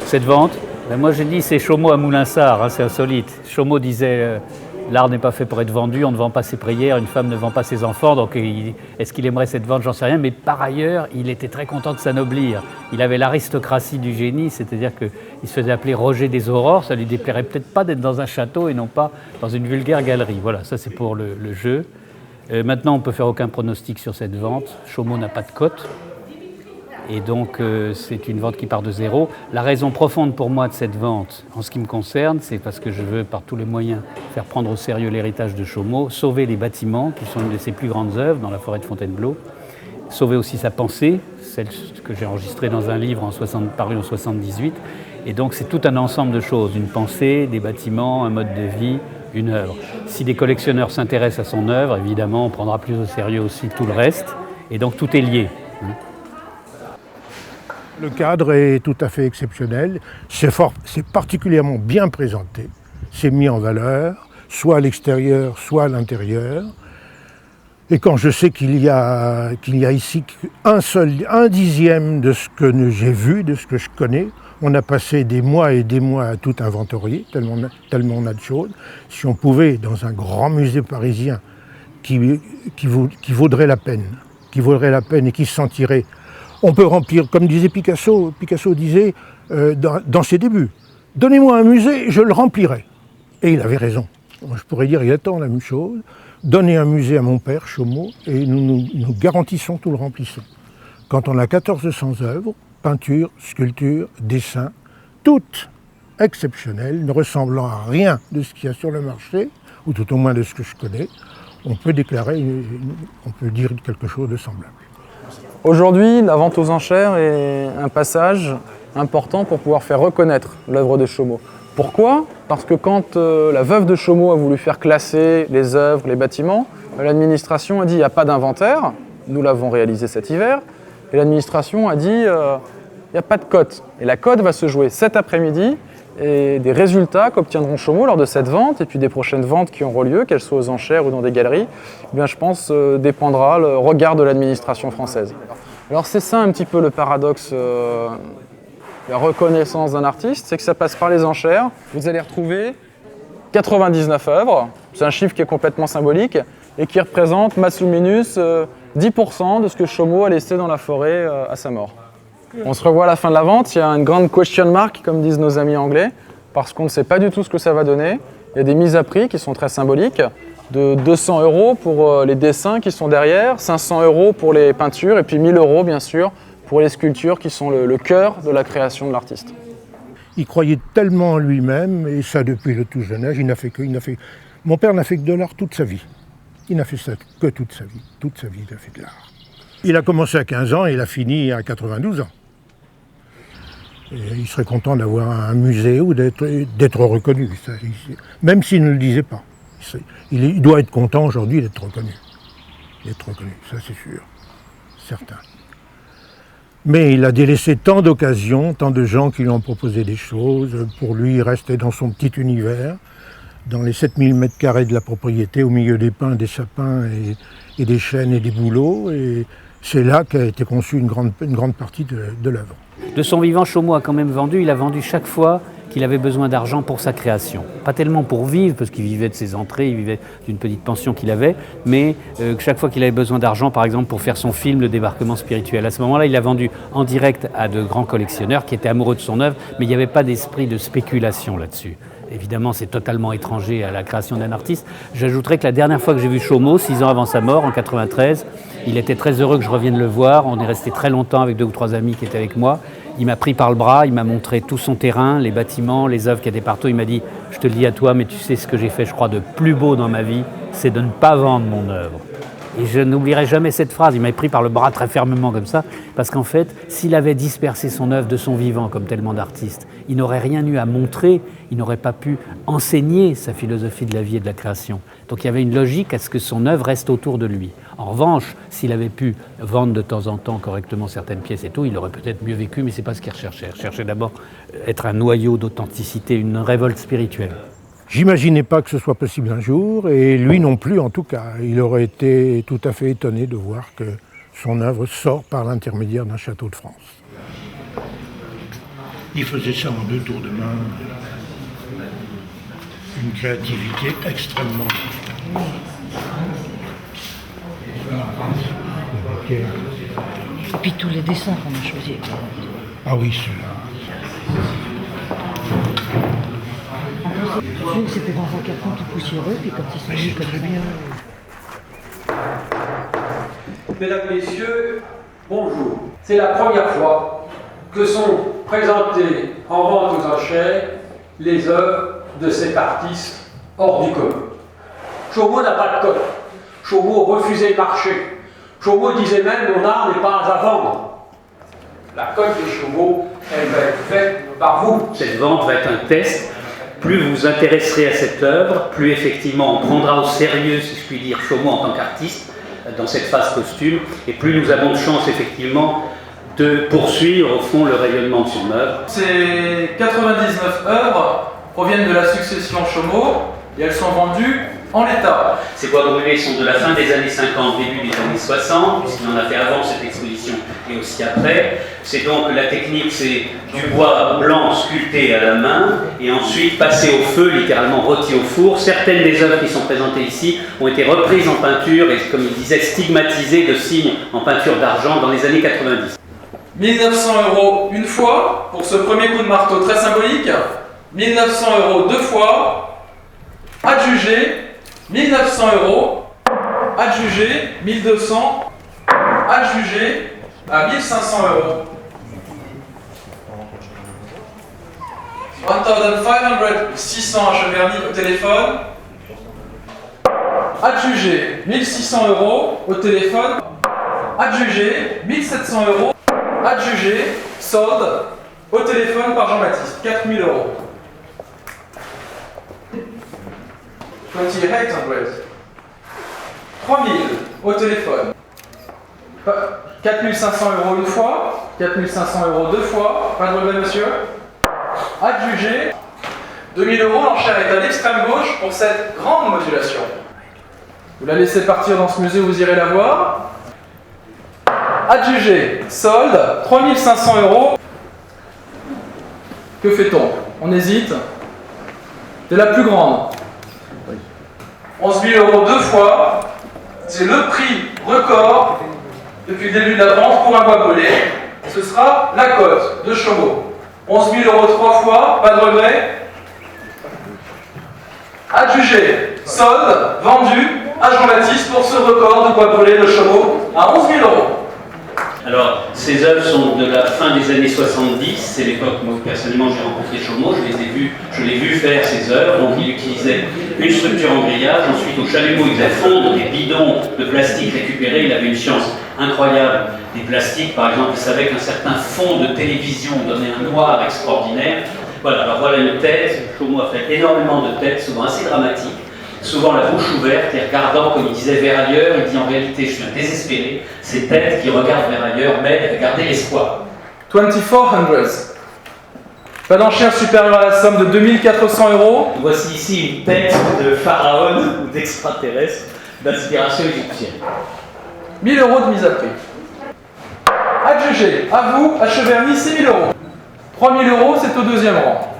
Cette vente, ben moi j'ai dit c'est Chaumont à Moulinsart, hein, c'est insolite. Chaumont disait l'art n'est pas fait pour être vendu, on ne vend pas ses prières, une femme ne vend pas ses enfants, donc est-ce qu'il aimerait cette vente, j'en sais rien, mais par ailleurs il était très content de s'anoblir. Il avait l'aristocratie du génie, c'est-à-dire qu'il se faisait appeler Roger des Aurores, ça lui déplairait peut-être pas d'être dans un château et non pas dans une vulgaire galerie. Voilà, ça c'est pour le jeu. Maintenant on ne peut faire aucun pronostic sur cette vente, Chaumont n'a pas de cote. Et donc c'est une vente qui part de zéro. La raison profonde pour moi de cette vente, en ce qui me concerne, c'est parce que je veux par tous les moyens faire prendre au sérieux l'héritage de Chaumont, sauver les bâtiments qui sont une de ses plus grandes œuvres dans la forêt de Fontainebleau, sauver aussi sa pensée, celle que j'ai enregistrée dans un livre paru en 1978. Et donc c'est tout un ensemble de choses, une pensée, des bâtiments, un mode de vie, une œuvre. Si des collectionneurs s'intéressent à son œuvre, évidemment on prendra plus au sérieux aussi tout le reste. Et donc tout est lié. Le cadre est tout à fait exceptionnel, c'est particulièrement bien présenté, c'est mis en valeur, soit à l'extérieur, soit à l'intérieur. Et quand je sais qu'il y a ici un dixième de ce que j'ai vu, de ce que je connais, on a passé des mois et des mois à tout inventorier, tellement on a de choses. Si on pouvait, dans un grand musée parisien qui vaudrait la peine et qui se sentirait... On peut remplir, comme disait Picasso disait dans ses débuts, « Donnez-moi un musée, je le remplirai ». Et il avait raison. Je pourrais dire exactement la même chose. Donnez un musée à mon père, Chaumont, et nous garantissons tout le remplissons. Quand on a 1400 œuvres, peintures, sculptures, dessins, toutes exceptionnelles, ne ressemblant à rien de ce qu'il y a sur le marché, ou tout au moins de ce que je connais, on peut dire quelque chose de semblable. Aujourd'hui, la vente aux enchères est un passage important pour pouvoir faire reconnaître l'œuvre de Chaumont. Pourquoi ? Parce que quand la veuve de Chaumont a voulu faire classer les œuvres, les bâtiments, l'administration a dit « il n'y a pas d'inventaire ». Nous l'avons réalisé cet hiver. Et l'administration a dit « il n'y a pas de cote ». Et la cote va se jouer cet après-midi. Et des résultats qu'obtiendront Chaumont lors de cette vente, et puis des prochaines ventes qui auront lieu, qu'elles soient aux enchères ou dans des galeries, eh bien, je pense dépendra le regard de l'administration française. Alors c'est ça un petit peu le paradoxe, la reconnaissance d'un artiste, c'est que ça passe par les enchères. Vous allez retrouver 99 œuvres, c'est un chiffre qui est complètement symbolique, et qui représente, max ou minus, 10% de ce que Chaumont a laissé dans la forêt à sa mort. On se revoit à la fin de la vente, il y a une grande question mark, comme disent nos amis anglais, parce qu'on ne sait pas du tout ce que ça va donner. Il y a des mises à prix qui sont très symboliques, de 200 € pour les dessins qui sont derrière, 500 € pour les peintures, et puis 1000 € bien sûr pour les sculptures qui sont le cœur de la création de l'artiste. Il croyait tellement en lui-même, et ça depuis le tout jeune âge, Mon père n'a fait que de l'art toute sa vie. Il n'a fait ça que toute sa vie. Toute sa vie, il a fait de l'art. Il a commencé à 15 ans et il a fini à 92 ans. Et il serait content d'avoir un musée ou d'être reconnu, ça, même s'il ne le disait pas. Il doit être content aujourd'hui d'être reconnu. Ça c'est sûr, certain. Mais il a délaissé tant d'occasions, tant de gens qui lui ont proposé des choses. Pour lui, il restait dans son petit univers, dans les 7000 m² de la propriété, au milieu des pins, des sapins et des chênes et des bouleaux. Et c'est là qu'a été conçue une grande partie de l'œuvre. De son vivant, Chaumont a quand même vendu. Il a vendu chaque fois qu'il avait besoin d'argent pour sa création. Pas tellement pour vivre, parce qu'il vivait de ses entrées, il vivait d'une petite pension qu'il avait, mais chaque fois qu'il avait besoin d'argent, par exemple, pour faire son film, Le Débarquement spirituel. À ce moment-là, il a vendu en direct à de grands collectionneurs qui étaient amoureux de son œuvre, mais il n'y avait pas d'esprit de spéculation là-dessus. Évidemment, c'est totalement étranger à la création d'un artiste. J'ajouterais que la dernière fois que j'ai vu Chaumont, 6 ans avant sa mort, en 93, il était très heureux que je revienne le voir. On est resté très longtemps avec 2 ou 3 amis qui étaient avec moi. Il m'a pris par le bras, il m'a montré tout son terrain, les bâtiments, les œuvres qui étaient partout. Il m'a dit « Je te le dis à toi, mais tu sais ce que j'ai fait, je crois, de plus beau dans ma vie, c'est de ne pas vendre mon œuvre. » Et je n'oublierai jamais cette phrase. Il m'avait pris par le bras très fermement comme ça, parce qu'en fait, s'il avait dispersé son œuvre de son vivant, comme tellement d'artistes, il n'aurait rien eu à montrer, il n'aurait pas pu enseigner sa philosophie de la vie et de la création. Donc il y avait une logique à ce que son œuvre reste autour de lui. En revanche, s'il avait pu vendre de temps en temps correctement certaines pièces et tout, il aurait peut-être mieux vécu, mais ce n'est pas ce qu'il recherchait. Il recherchait d'abord être un noyau d'authenticité, une révolte spirituelle. J'imaginais pas que ce soit possible un jour, et lui non plus en tout cas. Il aurait été tout à fait étonné de voir que son œuvre sort par l'intermédiaire d'un château de France. Il faisait ça en 2 tours de main. Une créativité extrêmement. Et puis tous les dessins qu'on a choisis. Ah oui, ceux-là. C'était dans un carton tout poussiéreux, puis quand ils sont mis comme ça. Mesdames, Messieurs, bonjour. C'est la première fois que sont présentées en vente aux enchères les œuvres de cet artiste hors du commun. Chaumont n'a pas de code. Chaumont refusait le marché. Chaumont disait même « mon art n'est pas à vendre ». La cote de Chaumont, elle va être faite par vous. Cette vente va être un test. Plus vous vous intéresserez à cette œuvre, plus effectivement on prendra au sérieux, si je puis dire, Chaumont en tant qu'artiste dans cette phase costume, et plus nous avons de chance effectivement de poursuivre au fond le rayonnement de son œuvre. Ces 99 œuvres proviennent de la succession Chaumont et elles sont vendues en l'état. Ces bois brûlés sont de la fin des années 50, début des années 60, puisqu'il en a fait avant cette exposition et aussi après. C'est donc la technique, c'est du bois blanc sculpté à la main et ensuite passé au feu, littéralement rôti au four. Certaines des œuvres qui sont présentées ici ont été reprises en peinture et, comme il disait, stigmatisées de signes en peinture d'argent dans les années 90. 1900 € une fois pour ce premier coup de marteau très symbolique, 1900 € deux fois, adjugé, 1900 €, adjugé, 1200, adjugé à 1500 €. 1500, 600 à Cheverny au téléphone, adjugé, 1600 € au téléphone, adjugé, 1700 €, adjugé, solde, au téléphone par Jean-Baptiste, 4000 €. 2800, 3000 au téléphone. 4500 € une fois, 4500 € deux fois, pas de regret monsieur. Adjugé, 2000 €, l'enchère est à l'extrême gauche pour cette grande modulation. Vous la laissez partir dans ce musée, vous irez la voir. Adjugé, solde, 3500 €. Que fait-on? On hésite. C'est la plus grande. 11 000 € deux fois. C'est le prix record depuis le début de la vente pour un bois brûlé. Ce sera la cote de Chaumont. 11 000 € trois fois, pas de regret. Adjugé, solde, vendu à Jean-Baptiste pour ce record de bois brûlé de Chaumont à 11 000 €. Alors, ces œuvres sont de la fin des années 70, c'est l'époque où personnellement j'ai rencontré Chaumont, je l'ai vu faire ces œuvres, donc il utilisait une structure en grillage, ensuite au chalumeau il faisait fondre des bidons de plastique récupérés, il avait une science incroyable des plastiques, par exemple il savait qu'un certain fond de télévision donnait un noir extraordinaire. Voilà, alors voilà une tête, Chaumont a fait énormément de têtes, souvent assez dramatiques, souvent la bouche ouverte et regardant, comme il disait, vers ailleurs. Il dit en réalité, je suis un désespéré. Ces têtes qui regardent vers ailleurs m'aident à garder l'espoir. 2400. Pas d'enchère supérieure à la somme de 2400 €. Voici ici une tête de pharaon ou d'extraterrestre d'inspiration égyptienne. 1000 € de mise à prix. Adjugé, à vous, à Cheverny, 6 000 €. 3000 €, c'est au deuxième rang.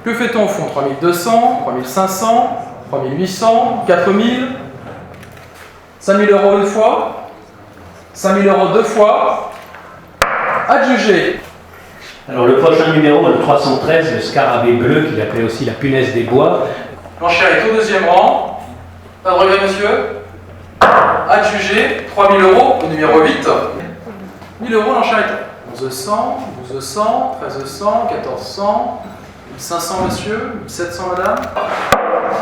Que fait-on au fond? 3200, 3500, 3800, 4000, 5000 € une fois, 5000 € deux fois, adjugé. Alors le prochain numéro, le 313, le scarabée bleu, qu'il appelait aussi la punaise des bois. L'enchère est au deuxième rang. Pas de regret monsieur. Adjugé, 3000 € au numéro 8. 1000 € l'enchère est 1100, 1200, 1300, 1400, 1500 monsieur, 1700 madame.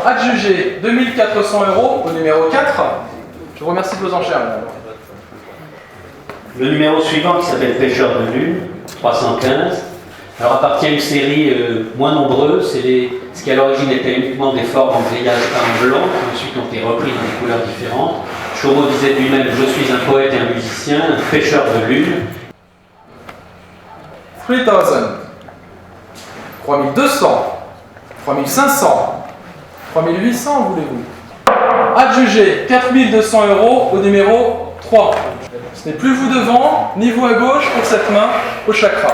Adjugé, 2400 € au numéro 4. Je vous remercie de vos enchères madame. Le numéro suivant qui s'appelle Pêcheur de lune, 315. Alors appartient à une série moins nombreuse, ce qui à l'origine était uniquement des formes en grillage peint blanc, qui ensuite ont été repris dans des couleurs différentes. Chaumont disait de lui-même, je suis un poète et un musicien, un pêcheur de lune. 3000, 3200, 3500, 3800 voulez-vous. Adjugé, 4200 € au numéro 3. Ce n'est plus vous devant, ni vous à gauche pour cette main au chakra.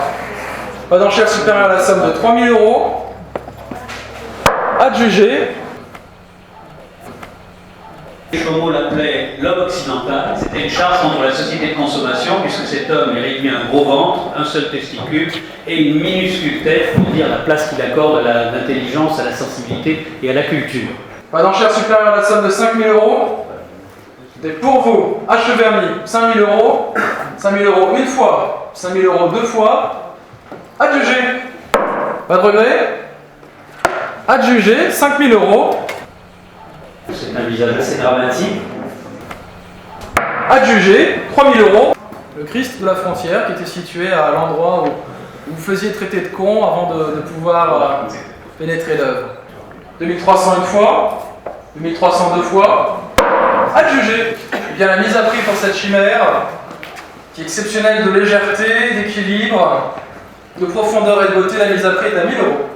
Pas d'enchère supérieure à la somme de 3 000 €. Adjugé. Chaumont l'appelait l'homme occidental. C'était une charge contre la société de consommation, puisque cet homme est réduit à un gros ventre, un seul testicule et une minuscule tête, pour dire la place qu'il accorde à l'intelligence, à la sensibilité et à la culture. Pas d'enchère supérieure à la somme de 5 000 €. Et pour vous, H. Verny, 5 000 €. 5 000 € une fois, 5 000 € deux fois. Adjugé. Pas de regret. Adjugé, 5 000 €. C'est un visage assez dramatique. Adjugé, 3 000 €. Le Christ de la frontière qui était situé à l'endroit où vous faisiez traiter de con avant de pouvoir pénétrer l'œuvre. 2300 une fois, 2300 deux fois. Adjugé. Eh bien, la mise à prix pour cette chimère, qui est exceptionnelle de légèreté, d'équilibre, de profondeur et de beauté, la mise à prix est à 1 000 €.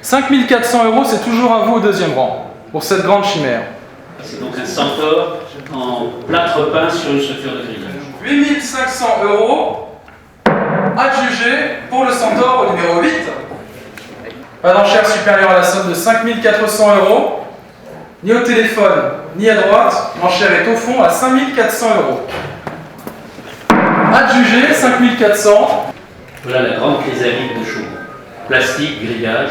5 400 €, c'est toujours à vous au deuxième rang, pour cette grande chimère. C'est donc un centaure en plâtre peint sur une structure de grillage. 8 500 €, adjugé pour le centaure au numéro 8. Pas d'enchère supérieure à la somme de 5 400 €, ni au téléphone, ni à droite. L'enchère est au fond à 5 400 €. Adjugé, 5 400. Voilà la grande chrysalide de Chaumont. Plastique, grillage,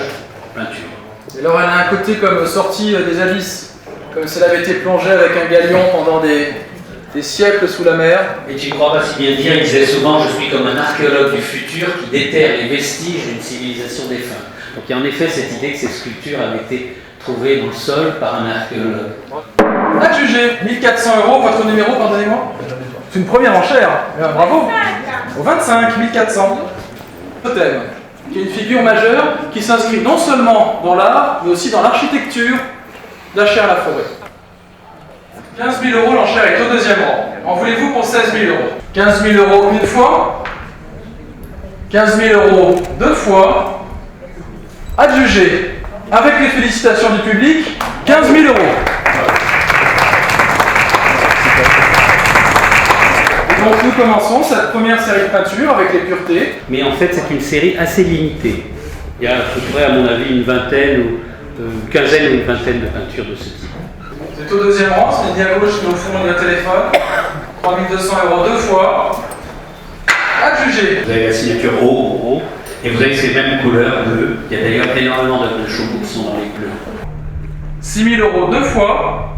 peinture. Et alors elle a un côté comme sortie des abysses, comme si elle avait été plongée avec un galion pendant des siècles sous la mer. Et tu ne crois pas si bien dire, il disait souvent, je suis comme un archéologue du futur qui déterre les vestiges d'une civilisation défunte. Donc il y a en effet cette idée que ces sculptures avaient été trouvées dans le sol par un archéologue. Adjugé, 1 400 €, votre numéro, pardonnez-moi. C'est une première enchère, bravo. Au 25, 1 400. Totem, qui est une figure majeure qui s'inscrit non seulement dans l'art, mais aussi dans l'architecture d'Acher la forêt. 15 000 € l'enchère est au deuxième rang. En voulez-vous pour 16 000 €? 15 000 € une fois, 15 000 € deux fois, adjugé, avec les félicitations du public, 15 000 €. Donc nous commençons cette première série de peintures avec les puretés. Mais en fait, c'est une série assez limitée. Il y a à peu près, à mon avis, une vingtaine ou une quinzaine ou une vingtaine de peintures de ce type. C'est au deuxième rang, c'est ligne à gauche qui est au fond de le téléphone. 3 200 € deux fois. Adjugé. Vous avez la signature O, et vous avez ces mêmes couleurs bleues. Il y a d'ailleurs énormément de Chaumont qui sont dans les bleus. 6 000 € deux fois.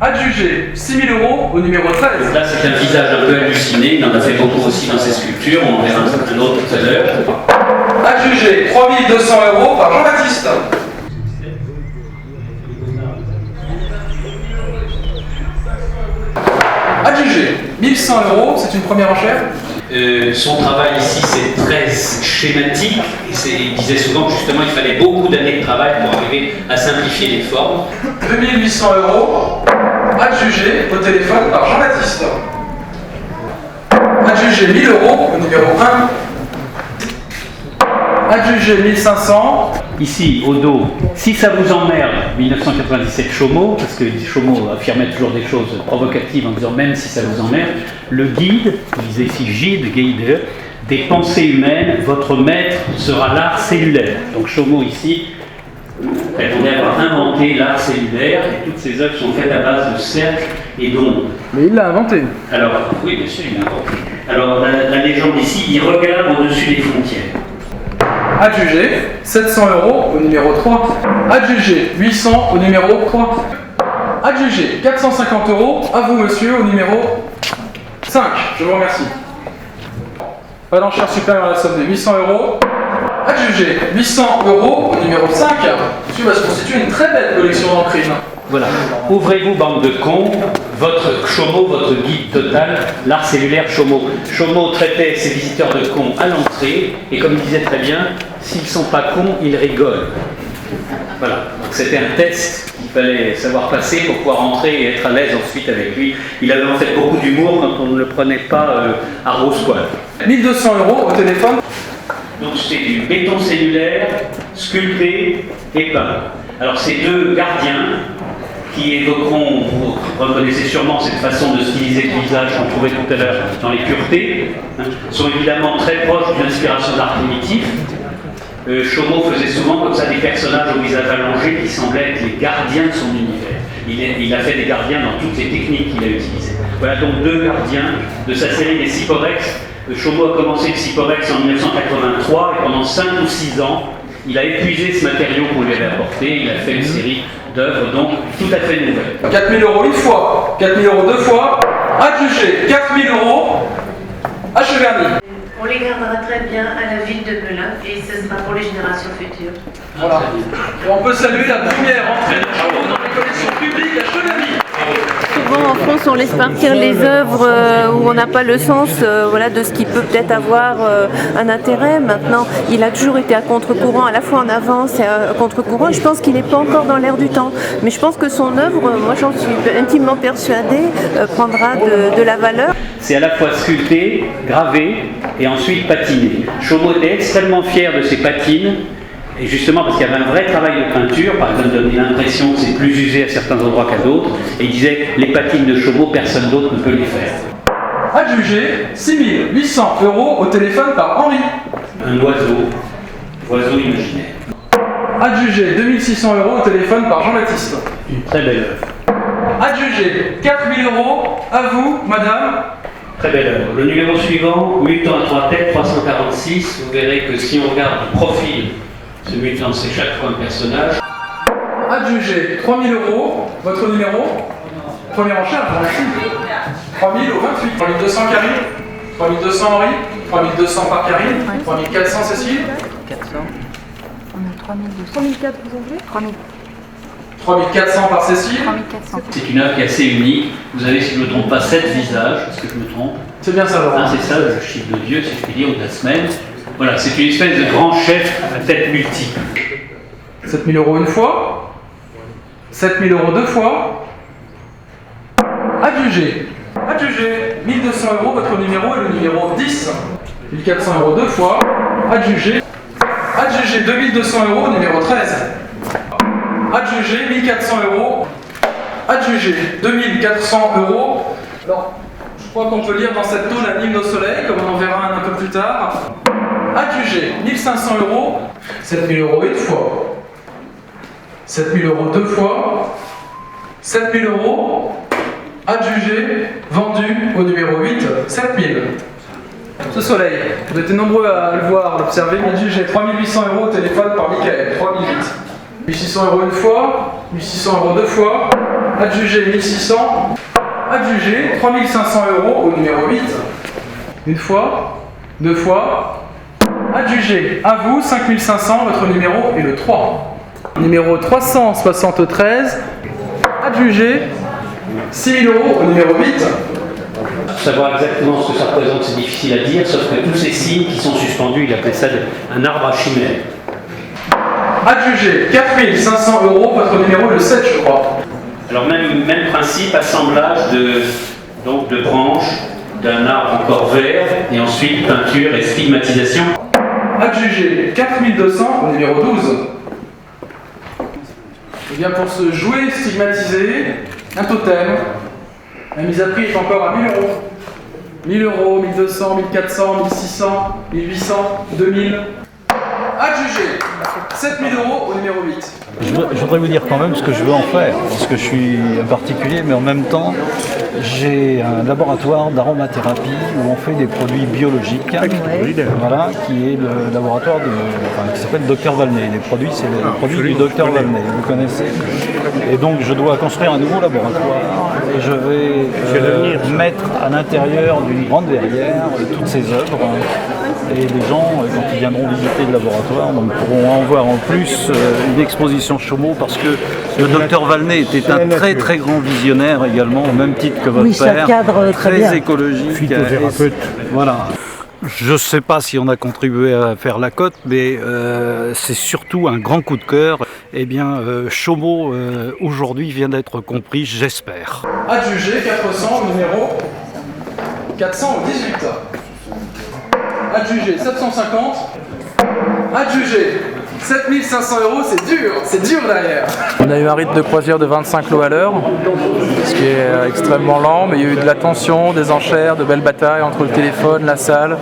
Adjugé, 6 000 € au numéro 13. Là, c'est un visage un peu halluciné. Il en a fait beaucoup aussi dans ses sculptures. On en verra un autre tout à l'heure. Adjugé, 3 200 € par Jean-Baptiste. Adjugé, 1 100 €, c'est une première enchère. Son travail ici, c'est très schématique. Et il disait souvent que justement, il fallait beaucoup d'années de travail pour arriver à simplifier les formes. 2 800 €, adjugé au téléphone par Jean-Baptiste. Adjugé 1 000 € au numéro 1. Adjugé 1 500. Ici, au dos, si ça vous emmerde, 1997 Chaumont, parce que Chaumont affirmait toujours des choses provocatives en disant même si ça vous emmerde, le guide, il disait ici guide, des pensées humaines, votre maître sera l'art cellulaire. Donc Chaumont ici prétendait avoir inventé l'art cellulaire et toutes ses œuvres sont faites à base de cercles et d'ondes. Mais il l'a inventé. Alors, oui, bien sûr, il l'a inventé. Alors, la légende ici, il regarde au-dessus des frontières. Adjugé, 700 € au numéro 3. Adjugé, 800 au numéro 3. Adjugé, 450 €, à vous monsieur, au numéro 5. Je vous remercie. Pas d'enchère supérieure à la somme de 800 €. Adjugé, 800 € au numéro 5. Monsieur va se constituer une très belle collection d'encrines. Voilà. Ouvrez-vous, bande de cons, votre Chaumont, votre guide total, l'art cellulaire Chaumont. Chaumont traitait ses visiteurs de cons à l'entrée, et comme il disait très bien, s'ils ne sont pas cons, ils rigolent. Voilà. Donc c'était un test qu'il fallait savoir passer pour pouvoir entrer et être à l'aise ensuite avec lui. Il avait en fait beaucoup d'humour quand on ne le prenait pas à rose-poil. 1 200 € au téléphone. Donc c'est du béton cellulaire, sculpté et peint. Alors ces deux gardiens qui évoqueront, vous reconnaissez sûrement cette façon de styliser le visage qu'on trouvait tout à l'heure dans les puretés, sont évidemment très proches d'une inspiration d'art primitif. Chaumot faisait souvent comme ça des personnages au visage allongé qui semblaient être les gardiens de son univers. Il a fait des gardiens dans toutes les techniques qu'il a utilisées. Voilà donc deux gardiens de sa série des Cyporex. Chaumot a commencé le Cyporex en 1983 et pendant 5 ou 6 ans, il a épuisé ce matériau qu'on lui avait apporté. Il a fait une série d'œuvres donc tout à fait nouvelles. 4 000 € une fois, 4 000 € deux fois, adjugé, 4 000 € Acheverny. On les gardera très bien à la ville de Melun et ce sera pour les générations futures. Voilà. Et on peut saluer la première entrée de Chaumot dans les collections publiques à Cheverny. Souvent en France, on laisse partir les œuvres où on n'a pas le sens voilà, de ce qui peut peut-être avoir un intérêt. Maintenant, il a toujours été à contre-courant, à la fois en avance et à contre-courant. Je pense qu'il n'est pas encore dans l'air du temps. Mais je pense que son œuvre, moi j'en suis intimement persuadée, prendra de la valeur. C'est à la fois sculpté, gravé et ensuite patiné. Chaumot était extrêmement fier de ses patines. Et justement parce qu'il y avait un vrai travail de peinture, par exemple donner l'impression que c'est plus usé à certains endroits qu'à d'autres, et il disait les patines de Chaumot, personne d'autre ne peut les faire. Adjugé, 6 800 € au téléphone par Henri. Un oiseau imaginaire. Adjugé, 2 600 € au téléphone par Jean-Baptiste. Une très belle œuvre. Adjugé, 4 000 € à vous, madame. Très belle œuvre. Le numéro suivant, mutant à 3 têtes, 346, vous verrez que si on regarde du profil, ce mutant, c'est chaque fois un personnage. Adjugé, 3 000 €, votre numéro. Première enchère, je vous remercie. 3 000 au 28. 3 200 Karine, 3 200 Henri, 3 200 par Karine, 3 400 Cécile. 400. On a 3200. 3400 vous en voulez 3000. 3 400 par Cécile. 3400. C'est une œuvre qui est assez unique. Vous avez, si je ne me trompe pas, 7 visages. Est-ce que je me trompe? C'est bien ça, Laurent. C'est ça, le chiffre de Dieu, si je puis dire, ou de la semaine. Voilà, c'est une espèce de grand chef à tête multiple. 7 000 € une fois. 7 000 € deux fois. Adjugé. Adjugé, 1 200 €, votre numéro est le numéro 10. 1 400 € deux fois. Adjugé. Adjugé, 2 200 €, numéro 13. Adjugé, 1 400 €. Adjugé, 2 400 €. Alors, je crois qu'on peut lire dans cette tôle un hymne au soleil, comme on en verra un peu plus tard. Adjugé, 1 500 €. 7 000 € une fois. 7 000 € deux fois. 7 000 €. Adjugé, vendu au numéro 8, 7 000. Ce soleil, vous êtes nombreux à le voir, à l'observer. Adjugé, 3 800 € au téléphone par Michael, 3 008. 1 600 € une fois, 1 600 € deux fois. Adjugé, 1 600. Adjugé, 3 500 € au numéro 8. Une fois, deux fois. Adjugé, à vous, 5 500, votre numéro est le 3. Numéro 373. Adjugé, 6 000 € au numéro 8. Savoir exactement ce que ça représente, c'est difficile à dire, sauf que tous ces signes qui sont suspendus, il appelait ça un arbre à chimère. Adjugé, 4 500 €, votre numéro est le 7, je crois. Alors même principe, assemblage de branches d'un arbre encore vert, et ensuite peinture et stigmatisation. Adjugé, 4 200 au numéro 12. Et bien pour se jouer, stigmatiser, un totem. La mise à prix est encore à 1 000 €. 1 000 €, 1 200, 1 400, 1 600, 1 800, 2 000. Adjugé, 7 000 € au numéro 8. Je voudrais vous dire quand même ce que je veux en faire, parce que je suis un particulier, mais en même temps, j'ai un laboratoire d'aromathérapie où on fait des produits biologiques. Voilà, qui est le laboratoire qui s'appelle Dr Valnet. Les produits, c'est les produits du Dr Valnet, vous connaissez. Et donc, je dois construire un nouveau laboratoire et je vais mettre à l'intérieur d'une grande verrière toutes ces œuvres. Et les gens, quand ils viendront visiter le laboratoire, donc, pourront en voir en plus une exposition Chaumot, parce que le docteur Valnet était un très très grand visionnaire également, au même titre que votre père, cadre très bien. écologique. Phytothérapeute. Voilà. Je ne sais pas si on a contribué à faire la cote, mais c'est surtout un grand coup de cœur. Eh bien, Chaumot, aujourd'hui, vient d'être compris, j'espère. Adjugé, 400 au numéro 400 au 18. Adjugé, 750. Adjugé, 7500 €, c'est dur derrière. On a eu un rythme de croisière de 25 lots à l'heure, ce qui est extrêmement lent, mais il y a eu de la tension, des enchères, de belles batailles entre le téléphone, la salle.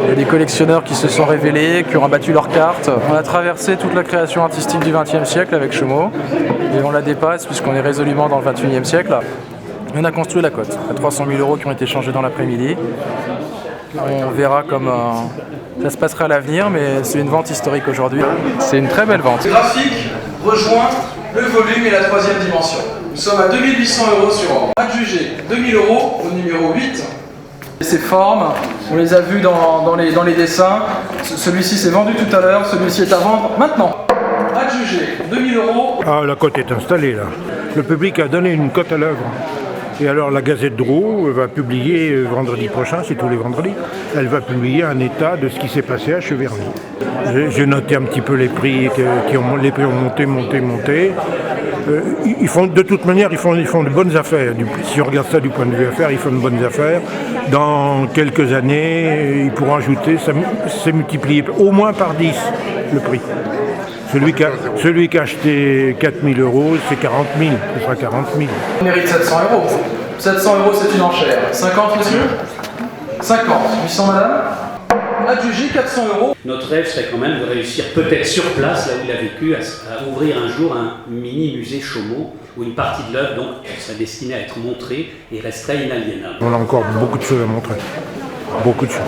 Il y a des collectionneurs qui se sont révélés, qui ont rabattu leurs cartes. On a traversé toute la création artistique du XXe siècle avec Chaumont, et on la dépasse puisqu'on est résolument dans le XXIe siècle. On a construit la côte, à 300 000 € qui ont été changés dans l'après-midi. On verra comment ça se passera à l'avenir, mais c'est une vente historique aujourd'hui. C'est une très belle vente. Le graphique rejoint le volume et la troisième dimension. Nous sommes à 2800 € sur ordre. Adjugé 2000 € au numéro 8. Et ces formes, on les a vues dans les dessins. Celui-ci s'est vendu tout à l'heure, celui-ci est à vendre maintenant. Adjugé 2000 €. Ah, la cote est installée là. Le public a donné une cote à l'œuvre. Et alors la Gazette de Roue va publier vendredi prochain, c'est tous les vendredis, elle va publier un état de ce qui s'est passé à Cheverny. J'ai noté un petit peu les prix les prix ont monté. Ils font, de toute manière, ils font de bonnes affaires. Si on regarde ça du point de vue affaires, ils font de bonnes affaires. Dans quelques années, ils pourront ajouter, c'est multiplié au moins par 10 le prix. Celui qui a acheté 4 000 €, c'est 40 000, ce sera 40 000. On mérite 700 €. 700 € c'est une enchère. 50 monsieur 50. 800 madame. Adjugé 400 €. Notre rêve serait quand même de réussir peut-être sur place, là où il a vécu, à ouvrir un jour un mini musée Chaumont, où une partie de l'œuvre donc serait destinée à être montrée et resterait inaliénable. On a encore beaucoup de choses à montrer. Beaucoup de choses.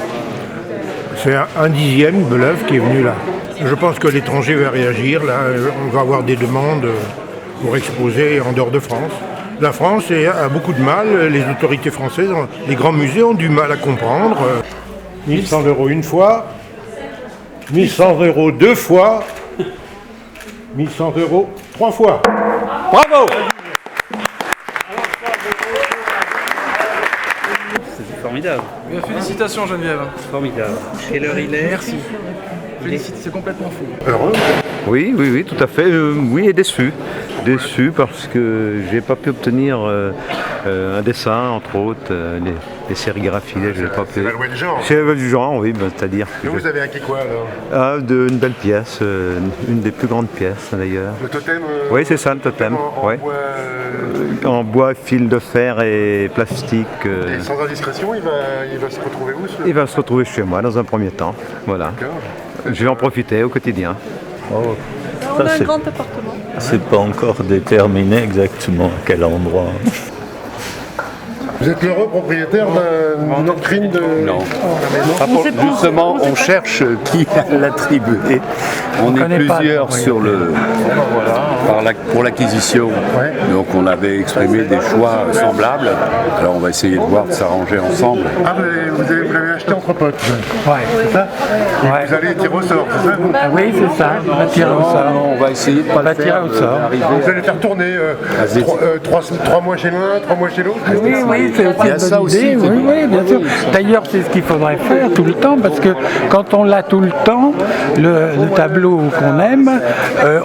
C'est un dixième de l'œuvre qui est venu là. Je pense que l'étranger va réagir. Là, on va avoir des demandes pour exposer en dehors de France. La France a beaucoup de mal, les autorités françaises, les grands musées ont du mal à comprendre. 1100 € une fois, 1100 € deux fois, 1100 € trois fois. Bravo! C'est formidable. Félicitations Geneviève. Formidable. Quelle heure il est? Merci. C'est complètement fou. Heureux? Oui, tout à fait. Oui, et déçu. Déçu parce que j'ai pas pu obtenir un dessin, entre autres, les sérigraphies, je l'ai pas pu. C'est la loi du genre. C'est la loi du genre, oui, c'est-à-dire. Et vous avez acquis quoi alors? Une belle pièce, une des plus grandes pièces d'ailleurs. Le totem? Oui, c'est ça, le totem. En bois, fil de fer et plastique. Et sans indiscrétion, il va se retrouver où Il va se retrouver chez moi dans un premier temps. Voilà. Je vais en profiter au quotidien. On a un grand appartement. C'est pas encore déterminé exactement à quel endroit. Vous êtes l'heureux propriétaire d'une doctrine de... Non. Justement, on cherche qui l'attribuer. On est plusieurs sur le... pour l'acquisition. Donc on avait exprimé des choix semblables. Alors on va essayer de voir de s'arranger ensemble. Ah, vous l'avez acheté entre potes? C'est ça? Et vous allez tirer au sort, c'est ça? Oui, c'est ça. On va tirer au sort. On va essayer de pas le faire. Vous allez faire tourner 3 mois chez l'un, 3 mois chez l'autre? Oui, c'est aussi une bonne idée. Oui, bien sûr. D'ailleurs, c'est ce qu'il faudrait faire tout le temps, parce que quand on l'a tout le temps, le tableau qu'on aime,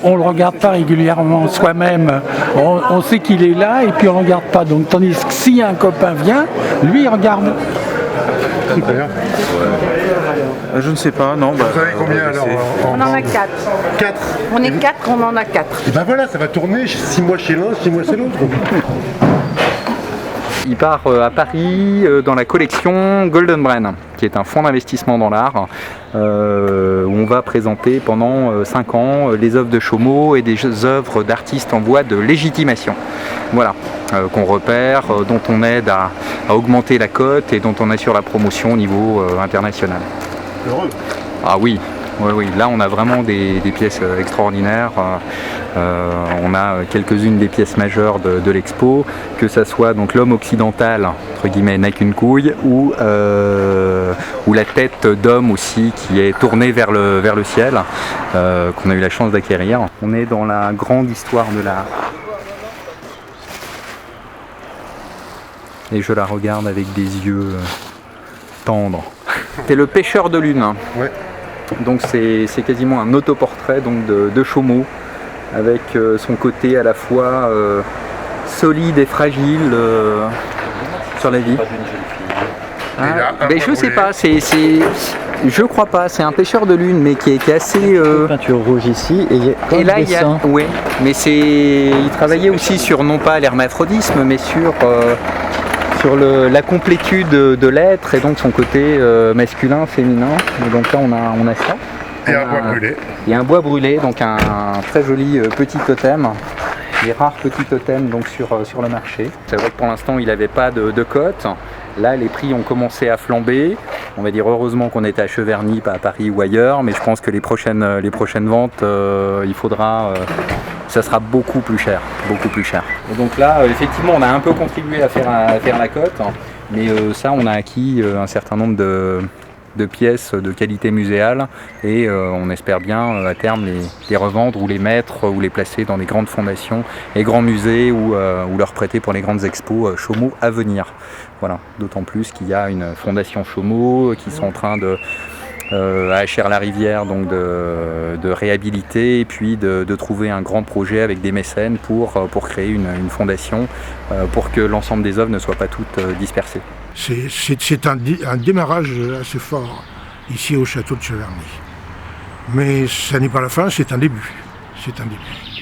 on le regarde pas régulièrement soi-même. On sait qu'il est là et puis on ne regarde pas. Donc, tandis que si un copain vient, lui, il regarde. Je ne sais pas, non. Vous savez combien alors? On en a 4. 4? On est 4, on en a 4. Et ben voilà, ça va tourner 6 mois chez l'un, 6 mois chez l'autre. Il part à Paris dans la collection Golden Brain, qui est un fonds d'investissement dans l'art, où on va présenter pendant 5 ans les œuvres de Chaumont et des œuvres d'artistes en voie de légitimation. Voilà, qu'on repère, dont on aide à augmenter la cote et dont on assure la promotion au niveau international. Heureux. Ah oui. Oui, là on a vraiment des pièces extraordinaires. On a quelques-unes des pièces majeures de l'expo, que ça soit donc l'homme occidental, entre guillemets, n'a qu'une couille, ou la tête d'homme aussi qui est tournée vers le ciel, qu'on a eu la chance d'acquérir. On est dans la grande histoire de l'art. Et je la regarde avec des yeux tendres. C'est le pêcheur de lune. Ouais. Donc c'est quasiment un autoportrait donc de Chaumont, avec son côté à la fois solide et fragile sur la vie. Je sais pas, je crois pas, c'est un pêcheur de lune mais qui est assez... Peinture rouge ici et là il y a... Ouais, mais il travaillait aussi sur non pas l'hermaphrodisme mais sur la complétude de l'être et donc son côté masculin, féminin. Et donc là on a ça. Et un bois brûlé. Et un bois brûlé, donc un très joli petit totem. Les rares petits totems donc sur le marché. C'est vrai que pour l'instant il n'avait pas de cote. Là les prix ont commencé à flamber. On va dire heureusement qu'on était à Cheverny, pas à Paris ou ailleurs, mais je pense que les prochaines ventes, il faudra... ça sera beaucoup plus cher. Et donc là, effectivement, on a un peu contribué à faire la cote, mais ça, on a acquis un certain nombre de pièces de qualité muséale et on espère bien à terme les revendre ou les mettre ou les placer dans des grandes fondations et grands musées ou leur prêter pour les grandes expos Chaumont à venir. Voilà, d'autant plus qu'il y a une fondation Chaumont qui sont en train de à Achères-la-Rivière donc de réhabiliter et puis de trouver un grand projet avec des mécènes pour créer une fondation pour que l'ensemble des œuvres ne soient pas toutes dispersées. C'est un démarrage assez fort ici au château de Cheverny. Mais ça n'est pas la fin, c'est un début. C'est un début.